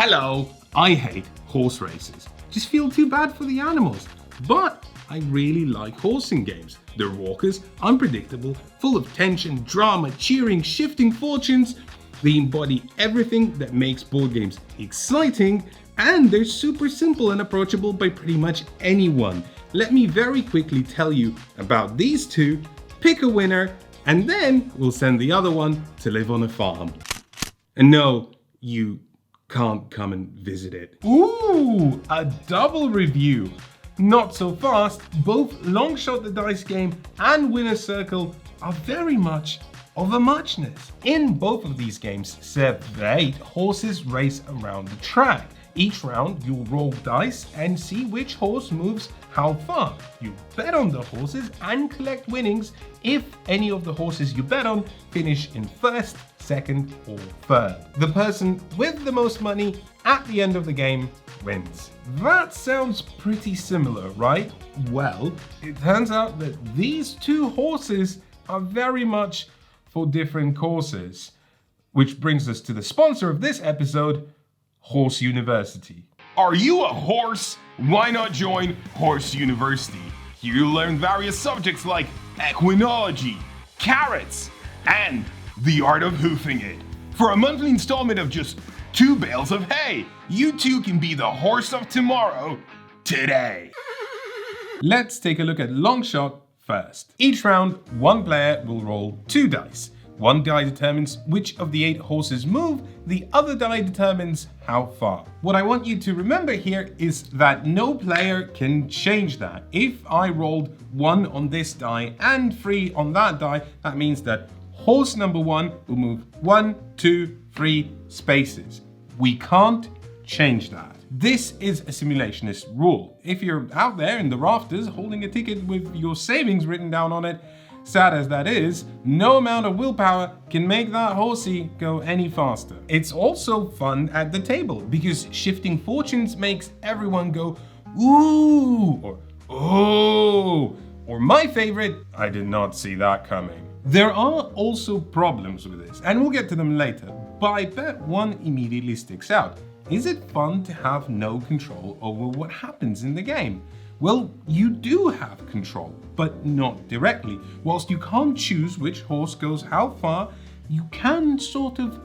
Hello, I hate horse races. Just feel too bad for the animals. But I really like horsing games. They're walkers, unpredictable, full of tension, drama, cheering, shifting fortunes. They embody everything that makes board games exciting, and they're super simple and approachable by pretty much anyone. Let me very quickly tell you about these two, pick a winner, and then we'll send the other one to live on a farm. And no, you can't come and visit it. Ooh, a double review. Not so fast. Both Longshot the Dice Game and Winner's Circle are very much of a muchness. In both of these games, 8 horses race around the track. Each round, you'll roll dice and see which horse moves how far. You bet on the horses and collect winnings if any of the horses you bet on finish in first, second, or third. The person with the most money at the end of the game wins. That sounds pretty similar, right? Well, it turns out that these two horses are very much for different courses. Which brings us to the sponsor of this episode, Horse University. Are you a horse? Why not join Horse University? Here you'll learn various subjects like equinology, carrots, and the art of hoofing it. For a monthly installment of just 2 bales of hay, you too can be the horse of tomorrow, today. Let's take a look at Longshot first. Each round, one player will roll 2 dice. One die determines which of the 8 horses move, the other die determines how far. What I want you to remember here is that no player can change that. If I rolled 1 on this die and 3 on that die, that means that horse number 1 will move 1, 2, 3 spaces. We can't change that. This is a simulationist rule. If you're out there in the rafters holding a ticket with your savings written down on it, sad as that is, no amount of willpower can make that horsey go any faster. It's also fun at the table because shifting fortunes makes everyone go, ooh, or oh, or my favorite, I did not see that coming. There are also problems with this, and we'll get to them later, but I bet one immediately sticks out. Is it fun to have no control over what happens in the game? Well, you do have control, but not directly. Whilst you can't choose which horse goes how far, you can sort of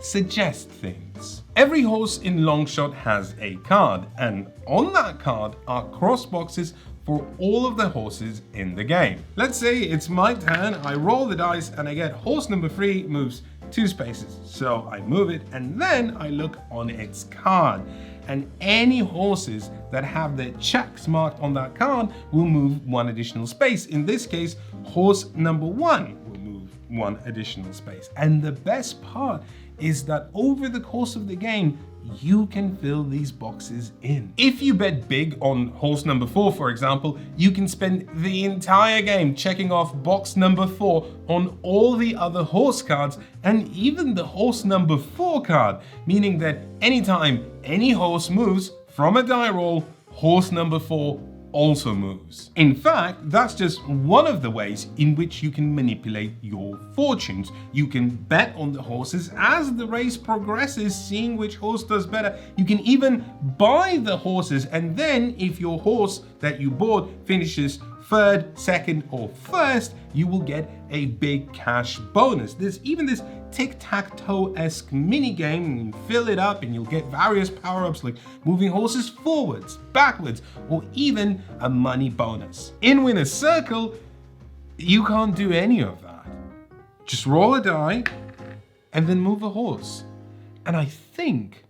suggest things. Every horse in Longshot has a card, and on that card are cross boxes for all of the horses in the game. Let's say it's my turn, I roll the dice and I get horse number 3 moves 2 spaces. So I move it and then I look on its card. And any horses that have their checks marked on that card will move 1 additional space. In this case, horse number 1 will move 1 additional space. And the best part is that over the course of the game, you can fill these boxes in. If you bet big on horse number 4, for example, you can spend the entire game checking off box number 4 on all the other horse cards and even the horse number 4 card, meaning that anytime any horse moves from a die roll, horse number 4 also moves. In fact, that's just one of the ways in which you can manipulate your fortunes. You can bet on the horses as the race progresses, seeing which horse does better. You can even buy the horses, and then if your horse that you bought finishes 3rd, 2nd, or 1st, you will get a big cash bonus. There's even this tic-tac-toe-esque mini game, and you fill it up and you'll get various power-ups like moving horses forwards, backwards, or even a money bonus. In Winner's Circle, you can't do any of that. Just roll a die and then move a horse. And I think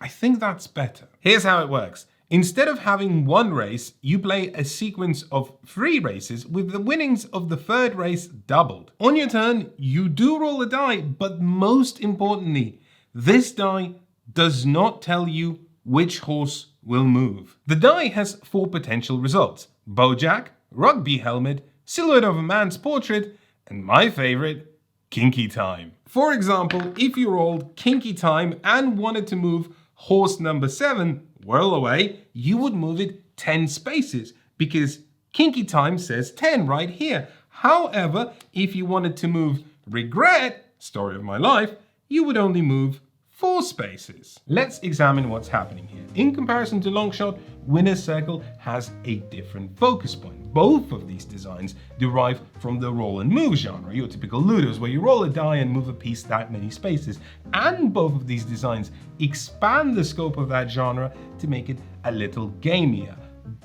that's better. Here's how it works. Instead of having 1 race, you play a sequence of 3 races with the winnings of the 3rd race doubled. On your turn, you do roll a die, but most importantly, this die does not tell you which horse will move. The die has 4 potential results: Bojack, Rugby Helmet, Silhouette of a Man's Portrait, and my favorite, Kinky Time. For example, if you rolled Kinky Time and wanted to move horse number 7, whirl away, you would move it 10 spaces because Kinky Time says 10 right here. However, if you wanted to move Regret, Story of My Life, you would only move 4 spaces. Let's examine what's happening here. In comparison to Longshot, Winner's Circle has a different focus point. Both of these designs derive from the roll and move genre, your typical Ludos, where you roll a die and move a piece that many spaces. And both of these designs expand the scope of that genre to make it a little gamier.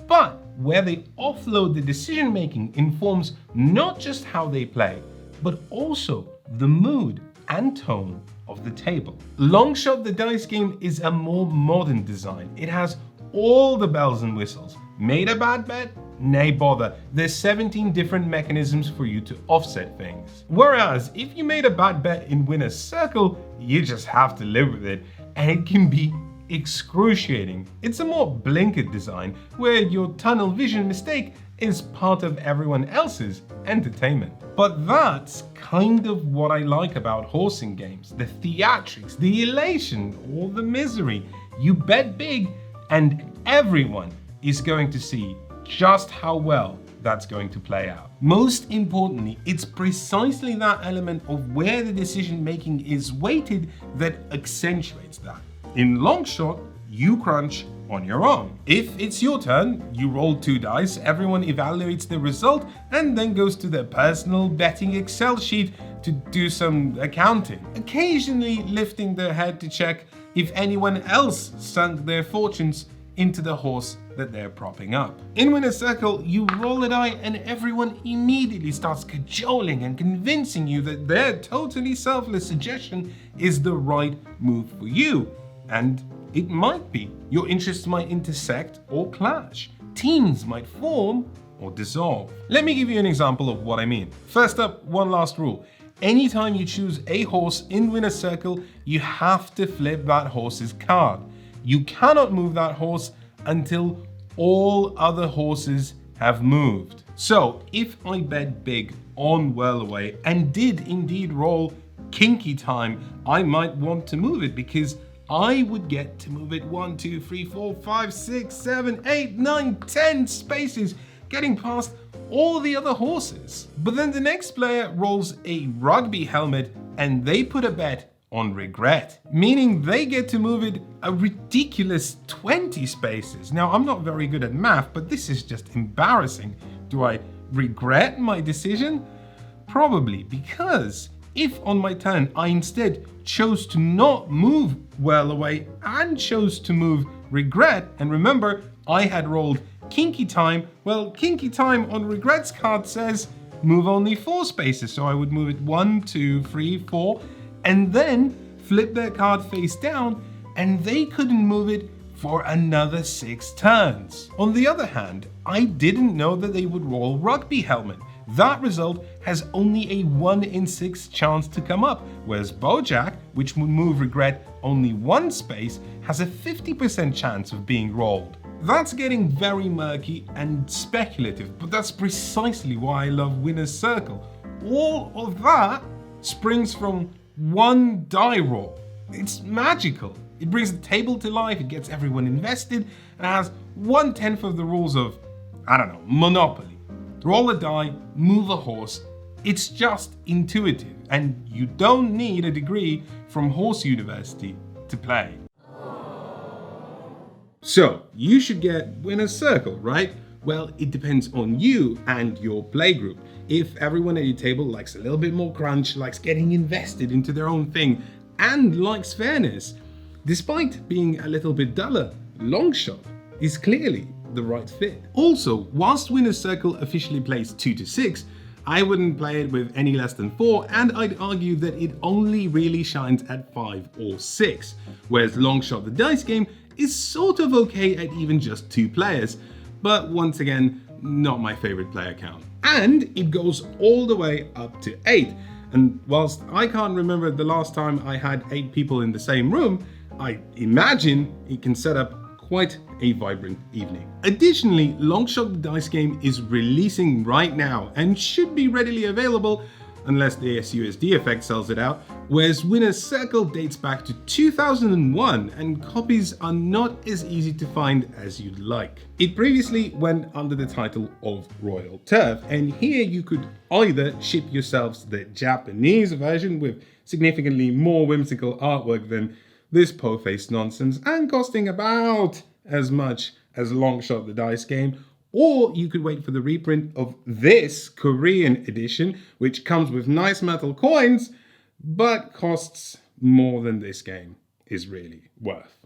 But where they offload the decision making informs not just how they play, but also the mood and tone of the table. Longshot the dice game is a more modern design. It has all the bells and whistles. Made a bad bet? Nay bother. There's 17 different mechanisms for you to offset things. Whereas if you made a bad bet in Winner's Circle, you just have to live with it, and it can be excruciating. It's a more blinkered design where your tunnel vision mistake is part of everyone else's entertainment. But that's kind of what I like about horsing games. The theatrics, the elation, or the misery. You bet big and everyone is going to see just how well that's going to play out. Most importantly, it's precisely that element of where the decision making is weighted that accentuates that. In Longshot, you crunch on your own. If it's your turn, you roll 2 dice, everyone evaluates the result and then goes to their personal betting Excel sheet to do some accounting, occasionally lifting their head to check if anyone else sunk their fortunes into the horse that they're propping up. In Winner's Circle, you roll a die and everyone immediately starts cajoling and convincing you that their totally selfless suggestion is the right move for you. And it might be. Your interests might intersect or clash. Teams might form or dissolve. Let me give you an example of what I mean. First up, one last rule. Anytime you choose a horse in Winner's Circle, you have to flip that horse's card. You cannot move that horse until all other horses have moved. So if I bet big on Whirl Away and did indeed roll Kinky Time, I might want to move it because I would get to move it 1, 2, 3, 4, 5, 6, 7, 8, 9, 10 spaces, getting past all the other horses. But then the next player rolls a rugby helmet and they put a bet on regret, meaning they get to move it a ridiculous 20 spaces. Now, I'm not very good at math, but this is just embarrassing. Do I regret my decision? Probably, because if on my turn I instead chose to not move Whirl Away and chose to move regret, and remember, I had rolled Kinky Time, well, Kinky Time on regret's card says move only 4 spaces, so I would move it 1, 2, 3, 4, and then flip their card face down, and they couldn't move it for another 6 turns. On the other hand, I didn't know that they would roll Rugby Helmet. That result has only a 1 in 6 chance to come up, whereas Bojack, which would move regret only 1 space, has a 50% chance of being rolled. That's getting very murky and speculative, but that's precisely why I love Winner's Circle. All of that springs from one die roll. It's magical. It brings the table to life, it gets everyone invested, and has 1/10 of the rules of, I don't know, Monopoly. Roll a die, move a horse. It's just intuitive, and you don't need a degree from Horse University to play. So, you should get Winner's Circle, right? Well, it depends on you and your playgroup. If everyone at your table likes a little bit more crunch, likes getting invested into their own thing, and likes fairness, despite being a little bit duller, Longshot is clearly the right fit. Also, whilst Winner's Circle officially plays 2 to 6, I wouldn't play it with any less than 4, and I'd argue that it only really shines at 5 or 6, whereas Longshot the dice game is sort of okay at even just 2 players, but once again, not my favorite player count. And it goes all the way up to 8, and whilst I can't remember the last time I had 8 people in the same room, I imagine it can set up quite a vibrant evening. Additionally, Longshot the dice game is releasing right now and should be readily available unless the ASUSD effect sells it out, whereas Winner's Circle dates back to 2001 and copies are not as easy to find as you'd like. It previously went under the title of Royal Turf, and here you could either ship yourselves the Japanese version with significantly more whimsical artwork than this po-faced nonsense and costing about as much as Longshot the Dice game. Or you could wait for the reprint of this Korean edition, which comes with nice metal coins, but costs more than this game is really worth.